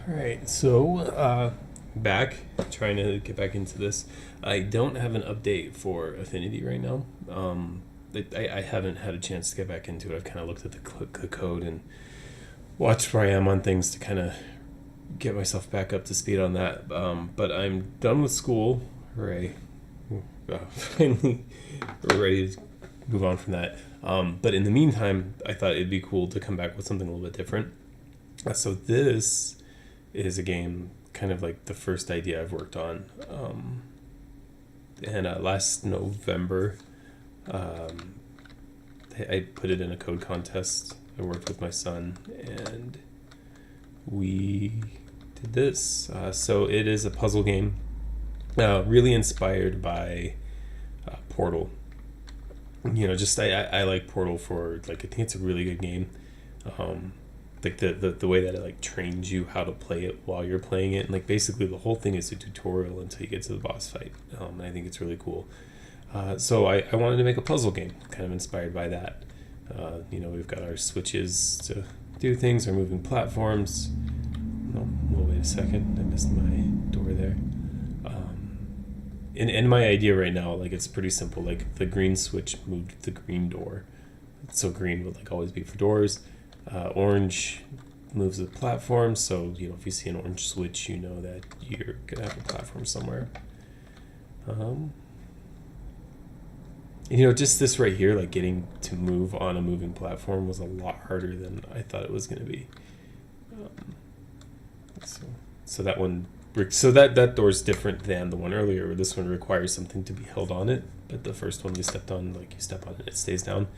Alright, so back, trying to get back into this. I don't have an update for Affinity right now. I haven't had a chance to get back into it. I've kind of looked at the code and watched where I am on things to kind of get myself back up to speed on that. But I'm done with school. Hooray. Finally ready to move on from that. But in the meantime, I thought it'd be cool to come back with something a little bit different. So this is a game kind of like the first idea I've worked on. And last November, I put it in a code contest. I worked with my son, and we did this. So it is a puzzle game, really inspired by Portal. You know, just I like Portal for, like, I think it's a really good game. Like the way that it like trains you how to play it while you're playing it, and like basically the whole thing is a tutorial until you get to the boss fight. And I think it's really cool. So I wanted to make a puzzle game kind of inspired by that. You know, we've got our switches to do things, our moving platforms. No, wait a second, I missed my door there. And my idea right now, like, it's pretty simple. Like, the green switch moved the green door, so green would like always be for doors. Orange moves the platform, so you know, if you see an orange switch, you know that you're gonna have a platform somewhere. You know, just this right here, like getting to move on a moving platform was a lot harder than I thought it was gonna be. So that one, so that door's different than the one earlier. This one requires something to be held on it, but the first one you stepped on, like you step on it, it stays down.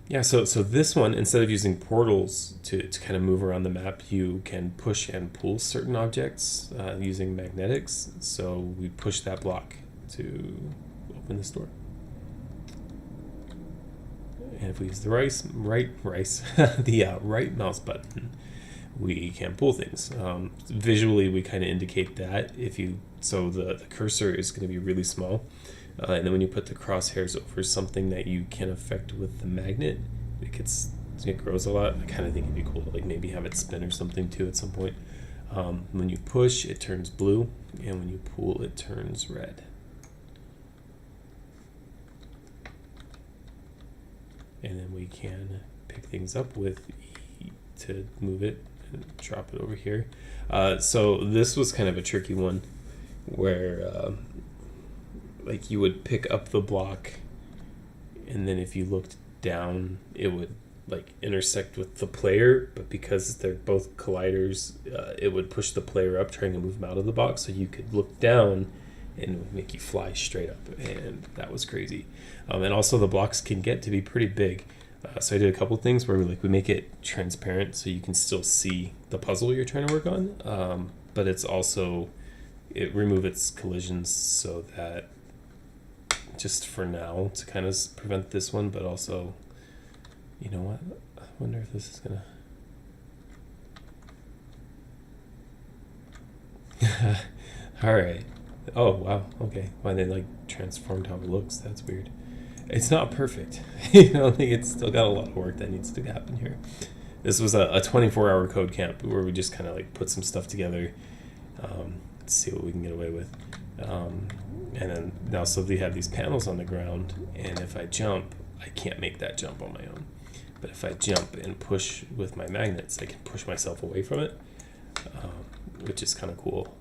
Yeah, so this one, instead of using portals to kind of move around the map, you can push and pull certain objects using magnetics. So we push that block to open this door. And if we use the right mouse button, we can pull things. Visually, we kind of indicate that so the cursor is going to be really small. And then when you put the crosshairs over something that you can affect with the magnet, it grows a lot. I kind of think it'd be cool to like maybe have it spin or something too at some point. When you push, it turns blue, and when you pull, it turns red. And then we can pick things up with E to move it and drop it over here. So this was kind of a tricky one where like you would pick up the block, and then if you looked down, it would like intersect with the player, but because they're both colliders, it would push the player up, trying to move them out of the box, so you could look down and it would make you fly straight up, and that was crazy. And also the blocks can get to be pretty big. So I did a couple things where we make it transparent so you can still see the puzzle you're trying to work on, but it remove its collisions so that, just for now, to kind of prevent this one, but also, you know what? I wonder if this is gonna. All right. Oh wow. Okay. Why they like transformed how it looks? That's weird. It's not perfect. You know, like, it's still got a lot of work that needs to happen here. This was a 24-hour code camp where we just kind of like put some stuff together, to see what we can get away with. And then now, so we have these panels on the ground, and if I jump, I can't make that jump on my own. But if I jump and push with my magnets, I can push myself away from it, which is kind of cool.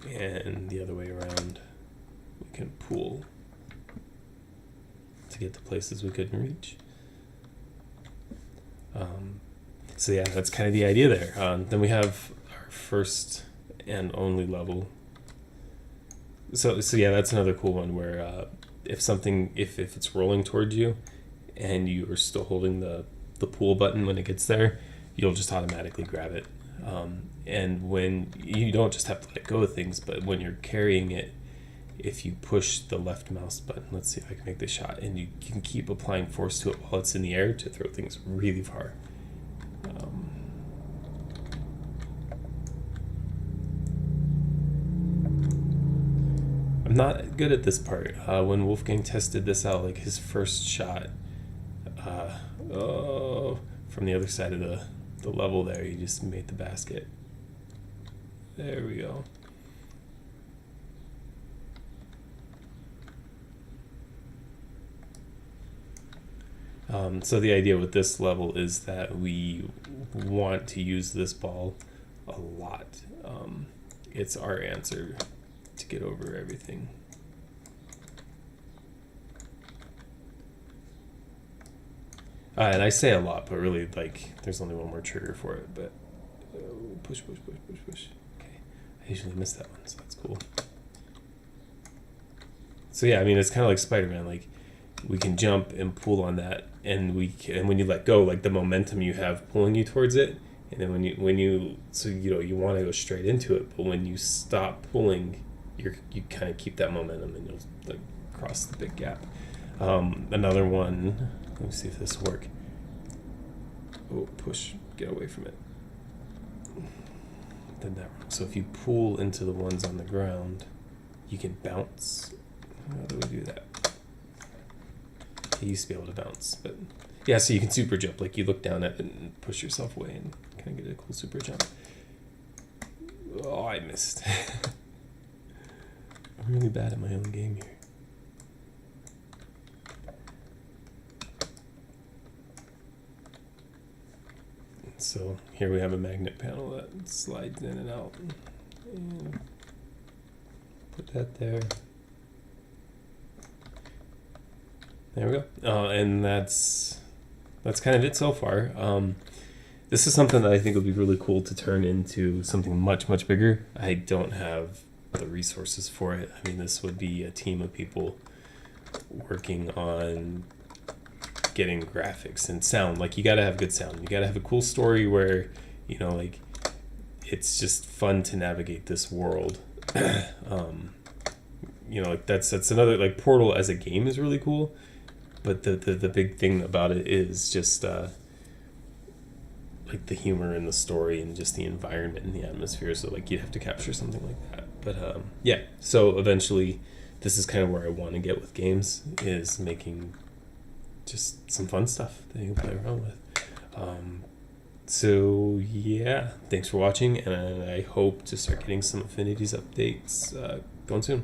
And the other way around, we can pull to get to places we couldn't reach. So yeah, that's kind of the idea there. Then we have our first and only level. So yeah, that's another cool one where if it's rolling towards you and you are still holding the pull button when it gets there, you'll just automatically grab it. And when you don't just have to let go of things, but when you're carrying it, if you push the left mouse button, let's see if I can make this shot, and you can keep applying force to it while it's in the air to throw things really far. I'm not good at this part. When Wolfgang tested this out, like his first shot, from the other side of the level there, you just made the basket. There we go. So the idea with this level is that we want to use this ball a lot. It's our answer to get over everything. And I say a lot, but really, like, there's only one more trigger for it. But push, push, push, push, push. Okay, I usually miss that one, so that's cool. So yeah, I mean, it's kind of like Spider-Man. Like, we can jump and pull on that, and when you let go, like the momentum you have pulling you towards it, and then when you so you want to go straight into it, but when you stop pulling, you kind of keep that momentum, and you'll like cross the big gap. Another one. Let me see if this will work. Oh, push, get away from it. Did that wrong. So if you pull into the ones on the ground, you can bounce. How do we do that? I used to be able to bounce, but yeah, so you can super jump. Like you look down at it and push yourself away and kind of get a cool super jump. Oh, I missed. I'm really bad at my own game here. So here we have a magnet panel that slides in and out. And put that there. There we go. And that's kind of it so far. This is something that I think would be really cool to turn into something much, much bigger. I don't have the resources for it. I mean, this would be a team of people working on getting graphics and sound. Like, you gotta have good sound. You gotta have a cool story where, like, it's just fun to navigate this world. Like that's another, like, Portal as a game is really cool, but the big thing about it is just like the humor in the story and just the environment and the atmosphere. So like you'd have to capture something like that. But yeah, so eventually this is kind of where I want to get with games, is making just some fun stuff that you can play around with. So yeah, thanks for watching, and I hope to start getting some Affinities updates going soon.